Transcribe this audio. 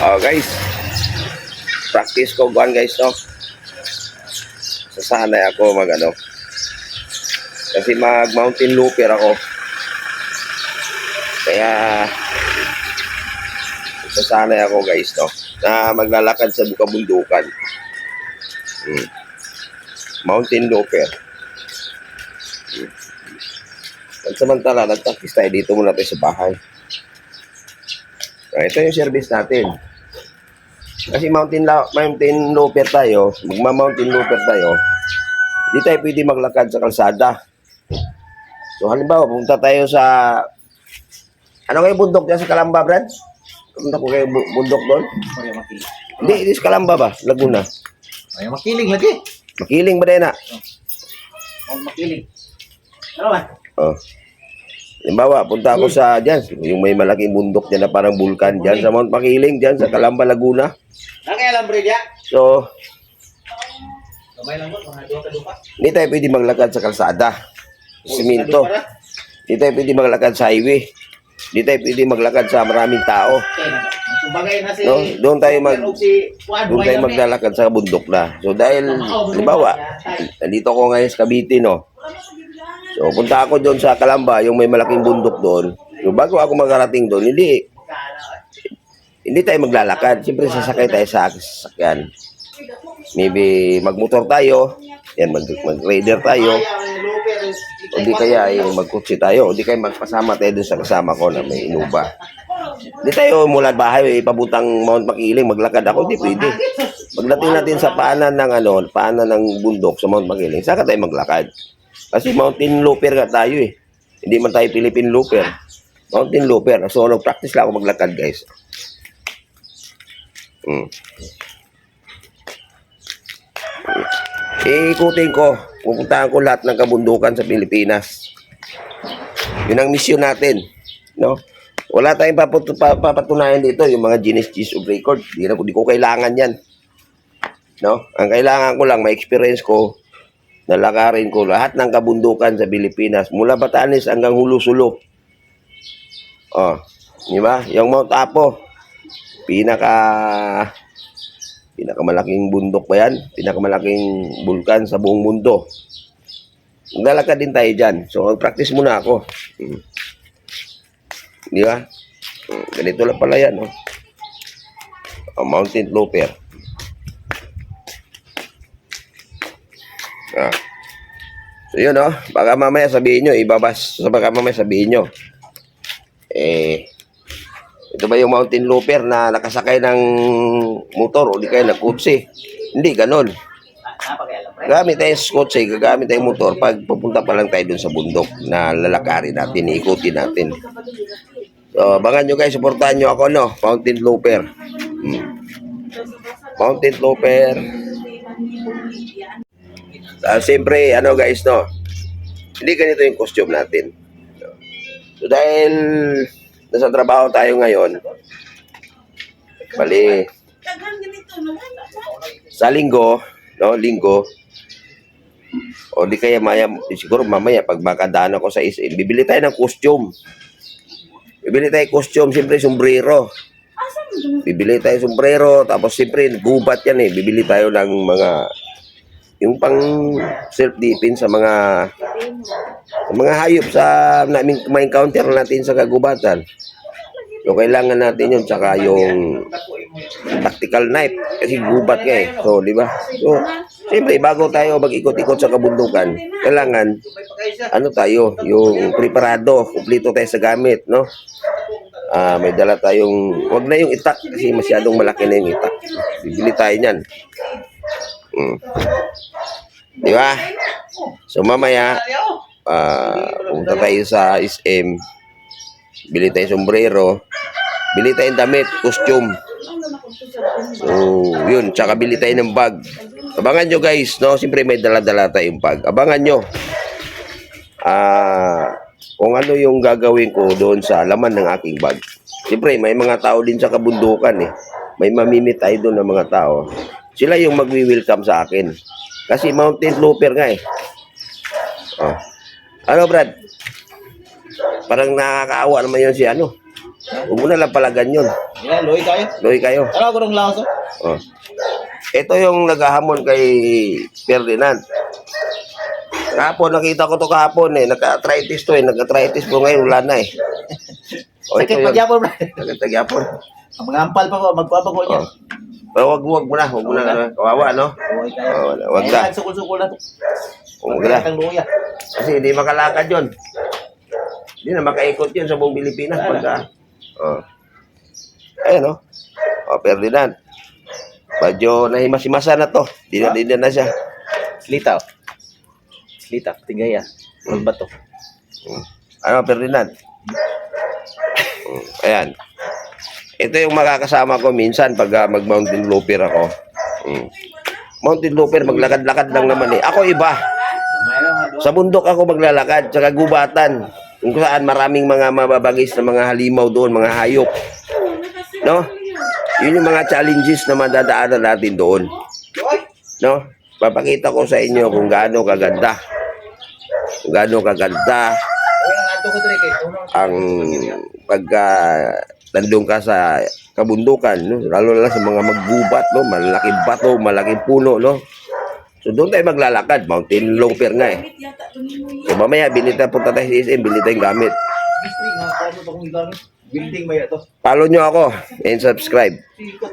Oh guys, practice ko guan guys no. Sasanay ako mag ano. Kasi mag mountain looper ako. Kaya sasanay ako guys no. Na maglalakad sa bukabundukan. Mountain looper. Samantala, nag-practice tayo dito muna tayo sa bahay. Ito yung service natin. Kasi mountain looper tayo, magma-mountain looper tayo, hindi tayo pwede maglakad sa kalsada. So halimbawa, punta tayo sa, ano kayo bundok dyan sa Calamba, Brad? Punta ko kayo bundok doon? Hindi, it is Calamba ba? Laguna. Ay, makiling lagi. Makiling ba din na? Oh, makiling. Ano ba? Oh. Halimbawa, punta ako sa dyan, yung may malaking bundok dyan na parang bulkan dyan sa Mount Makiling, dyan sa Calamba, Laguna. Nakailang breed ya? So, Kamay lang doon, mga duwa. hindi tayo pwede maglakad sa kalsada. Siminto. Hindi tayo pwede maglakad sa highway. Hindi tayo pwede maglakad sa maraming tao. Sumbagay na si... No? Doon tayo maglalakad sa bundok na. So dahil, halimbawa, nandito ako ngayon sa Cavite, no? So punta ako doon sa Calamba, yung may malaking bundok doon. So bago ako magarating doon, hindi tayo maglalakad. Siyempre sasakay tayo sa sasakyan. Maybe magmotor tayo, yan, mag-rider tayo. O di kaya magkutsi tayo. O di kaya magpasama tayo doon sa kasama ko na may inuba. Di tayo mula bahay, pabutang Mount Makiling, maglakad ako, di pwede. Pagdating natin sa paanan ng bundok sa Mount Makiling, saka tayo maglakad. Kasi mountain looper nga tayo eh. Hindi man tayo Philippine looper. Mountain looper. So, nag-practice lang ako maglakad, guys. Ikutin ko. Pupuntahan ko lahat ng kabundukan sa Pilipinas. Yun ang mission natin. No? Wala tayong papatunayan dito. Yung mga Guinness of Record. Di ko kailangan yan. No? Ang kailangan ko lang, may experience ko, nalakarin ko lahat ng kabundukan sa Pilipinas. Mula Batanes hanggang Hulusulo. Oh, di ba? Yung Mount Apo. Pinakamalaking bundok ba yan? Pinakamalaking bulkan sa buong mundo. Maglalakad din tayo dyan. So, mag-practice muna ako. Di ba? Ganito lang pala yan. Oh. Mountain looper. So, yun baka mamaya sabihin nyo, baka mamaya sabihin nyo. Ito ba yung mountain looper na nakasakay ng motor o di kaya nagkutsi? Hindi, ganun. Gagamit tayo sa kutsi, gagamit tayo motor pag pupunta pa lang tayo dun sa bundok na lalakarin natin, ikutin natin. So, abangan nyo guys, supportahan nyo ako, no? Mountain looper. Mountain looper. Siyempre, guys, no? Hindi ganito yung costume natin. So, dahil nasa trabaho tayo ngayon, bali, sa linggo, no, o di kaya siguro mamaya, pag makadaan ako sa SM, bibili tayo ng costume. Bibili tayo costume, siyempre, sombrero. Bibili tayo sombrero, tapos siyempre, gubat yan bibili tayo ng mga, yung pang self-defense sa mga hayop sa ma-encounter natin sa kagubatan. So, kailangan natin yun, tsaka yung tactical knife, kasi gubat nga So, di ba? So, siyempre, bago tayo mag-ikot-ikot sa kabundukan, kailangan, yung preparado, kumplito tayo sa gamit, no? May dala tayong, wag na yung itak, kasi masyadong malaki na yung itak. Bibili tayo niyan. Di ba? So, mamaya, pumunta tayo sa SM, bili tayo sombrero, bili tayong damit, costume. So, yun, tsaka bili tayo ng bag. Abangan nyo guys, no? Siyempre may dala-dala tayong bag. Abangan nyo. Kung ano yung gagawin ko doon sa laman ng aking bag. Siyempre, may mga tao din sa kabundukan May mamimit tayo doon ng mga tao. Sila yung magwi-welcome sa akin. Kasi mountain looper nga Ano, Brad? Parang nakakaawa naman yun si Huwag mo na lang palagan yun. Yan, luwi kayo. Loy kayo. Ano ako nung laos, Oh. Ito yung naghahamon kay Ferdinand. Kahapon, nakita ko to kahapon eh. Nagka-arthritis to eh. Nagka-arthritis po ngayon. Wala na eh. O, ito Sakit yun. magyapon, bro. Nagkatagyapon. Ang mga ampal pa ko, magpapago niya. Oh. Pero wag mo na. Wag mo na. Ano, kawawa, no? Luwi kayo. Oh, wag na. Sukul-sukul na to. Wag na. Ang luya. Kasi hindi makalakad yun. Hindi na makaikot yun sa buong Pilipinas. Pagka, oh. Ayan, no? Oh, Ferdinand. Medyo nahimas-himasa na to. Di na siya. Slitaw. Slitaw, tigaya. Ano ba to? Ano, Ferdinand? Ayan. Ito yung makakasama ko minsan pag mag-mountain loper ako. Mountain loper, maglakad-lakad lang naman eh. Ako iba. Sa bundok ako maglalakad, sa kagubatan. Kung saan maraming mga mababagis na mga halimaw doon, mga hayop. No? Yun yung mga challenges na madadaanan natin doon. No? Papakita ko sa inyo kung gaano kaganda. Kung gaano kaganda ang pagka nandun ka sa kabundukan, no? Lalo na sa mga maggubat, no? Malaking bato, malaking puno, no? So doon tayo maglalakad, mountain loper nga eh. So mamaya, binita punta tayo sa SM, binita yung gamit. Building ba yan to? Follow nyo ako and subscribe. Sikot,